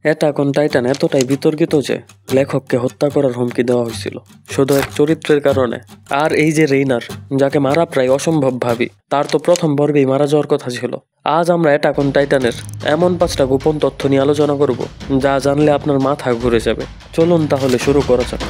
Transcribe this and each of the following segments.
Attack on Titan এতটাই বিতর্কিত যে লেখককে হত্যা করার হুমকি দেওয়া হয়েছিল শুধু এক চরিত্রের কারণে। আর এই যে রেইনার, যাকে মারা প্রায় অসম্ভব ভাবি, তার তো প্রথম পর্বেই মারা যাওয়ার কথা ছিল। আজ আমরা অ্যাটাক অন টাইটানের এমন 5টা গোপন তথ্য নিয়ে আলোচনা করব যা জানলে আপনার মাথা ঘুরে যাবে। চলুন তাহলে শুরু করা যাক।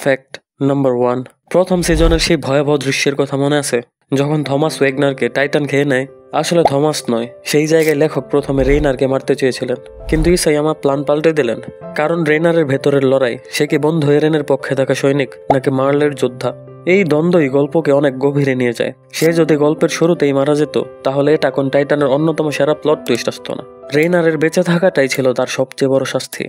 ফ্যাক্ট নাম্বার 1, প্রথম সিজনের সেই ভয়াবহ দৃশ্যের কথা মনে আছে যখন থমাস ওয়েগনারকে টাইটান খেয়ে নেয়? আসলে থমাস নয়, সেই জায়গায় লেখক প্রথমে রেইনারকে মারতে চেয়েছিলেন, কিন্তু ইসায়ামা প্ল্যান পাল্টে দিলেন। কারণ রেইনারের ভেতরের লড়াই, সে কি বন্ধু এরেনের পক্ষে থাকা সৈনিক নাকি মার্লের যোদ্ধা? এই দ্বন্দ্বই গল্পকে অনেক গভীরে নিয়ে যায়। সে যদি গল্পের শুরুতেই মারা যেত তাহলে অ্যাটাক অন টাইটানের অন্যতম সেরা প্লট টুইস্ট আসতো না। রেইনারের বেঁচে থাকাটাই ছিল তার সবচেয়ে বড় শাস্তি।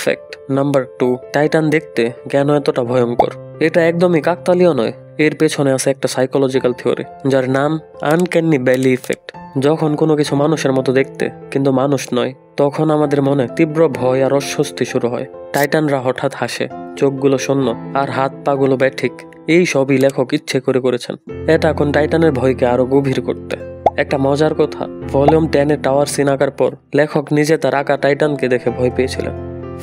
ফ্যাক্ট নাম্বার 2, টাইটান দেখতে কেন এতটা ভয়ঙ্কর? এটা একদমই কাকতালীয় নয়, এর পেছনে আছে একটা সাইকোলজিক্যাল থিওরি যার নাম আনক্যানি ভ্যালি ইফেক্ট। যখন কোনো কিছু মানুষের মতো দেখতে কিন্তু মানুষ নয়, তখন আমাদের মনে তীব্র ভয় আর অস্বস্তি শুরু হয়। টাইটানরা হঠাৎ হাসে, চোখগুলো শূন্য আর হাত পাগুলো ব্যাঠিক। এই সবই লেখক ইচ্ছে করে করেছেন এটা এখন টাইটানের ভয়কে আরো গভীর করতে। একটা মজার কথা, ভলিউম 10 এ টাওয়ার সিন আঁকার পর লেখক নিজে তার আঁকা টাইটানকে দেখে ভয় পেয়েছিলেন।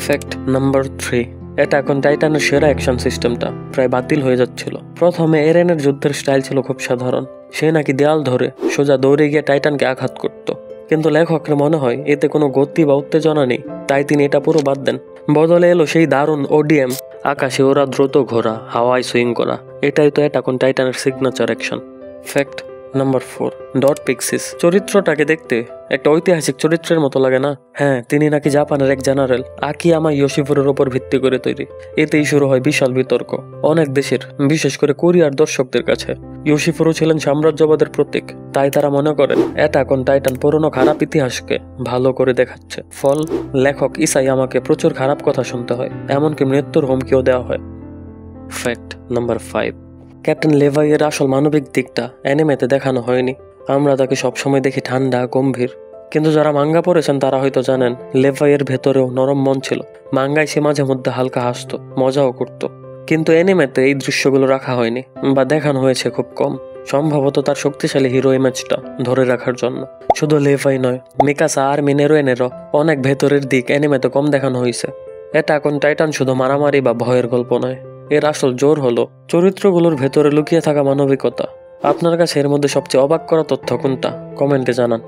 ফ্যাক্ট নাম্বার 3, অ্যাটাক অন টাইটানের সেরা অ্যাকশন সিস্টেমটা প্রায় বাতিল হয়ে যাচ্ছিল। প্রথমে এরেনের যুদ্ধের স্টাইল ছিল খুব সাধারণ, সে নাকি দেয়াল ধরে সোজা দৌড়ে গিয়ে টাইটানকে আঘাত করত। কিন্তু লেখকের মনে হয় এতে কোনো গতি বা উত্তেজনা নেই, তাই তিনি এটা পুরো বাদ দেন। বদলে এলো সেই দারুণ ওডিএম, আকাশে ওরা দ্রুত ঘোরা, হাওয়ায় সুইং করা। এটাই তো অ্যাটাক অন টাইটানের signature action. Fact number 4, Dot Pixis চরিত্রটাকে দেখতে একটা ঐতিহাসিক চরিত্রের মতো লাগে না? হ্যাঁ, তিনি নাকি জাপানের এক জেনারেল আকিয়ামা ইয়োশিফুরের উপর ভিত্তি করে তৈরি। এতেই শুরু হয় বিশাল বিতর্ক অনেক দেশের, বিশেষ করে কোরিয়ার দর্শকদের কাছে। ইয়োশিফুরও ছিলেন সাম্রাজ্যবাদের প্রতীক, তাই তারা মনে করেন অ্যাটাক অন টাইটান পুরনো খারাপ ইতিহাসকে ভালো করে দেখাচ্ছে। ফল, লেখক ইসায়ামাকে প্রচুর খারাপ কথা শুনতে হয়, এমনকি মৃত্যুর হুমকিও দেওয়া হয়। ফ্যাক্ট নাম্বার 5, ক্যাপ্টেন লেভাইয়ের আসল মানবিক দিকটা অ্যানিমেতে দেখানো হয়নি। আমরা তাকে সবসময় দেখি ঠান্ডা, গম্ভীর, কিন্তু যারা মাঙ্গা পড়েছেন তারা হয়তো জানেন লেভাইয়ের ভেতরেও নরম মন ছিল। মাঙ্গায় সে মাঝে মধ্যে হালকা হাসতো, মজাও করত, কিন্তু অ্যানিমেতে এই দৃশ্যগুলো রাখা হয়নি বা দেখানো হয়েছে খুব কম। সম্ভবত তার শক্তিশালী হিরো ইমেজটা ধরে রাখার জন্য। শুধু লেভাই নয়, মিকাসা আর মিনেরোয়েনেরও অনেক ভেতরের দিক অ্যানিমেতে কম দেখানো হয়েছে। অ্যাটাক অন টাইটান শুধু মারামারি বা ভয়ের গল্প নয়, এর আসল জোর হলো চরিত্রগুলোর ভেতরে লুকিয়ে থাকা মানবিকতা। আপনার কাছে এর মধ্যে সবচেয়ে অবাক করা তথ্য কোনটা? কমেন্টে জানান।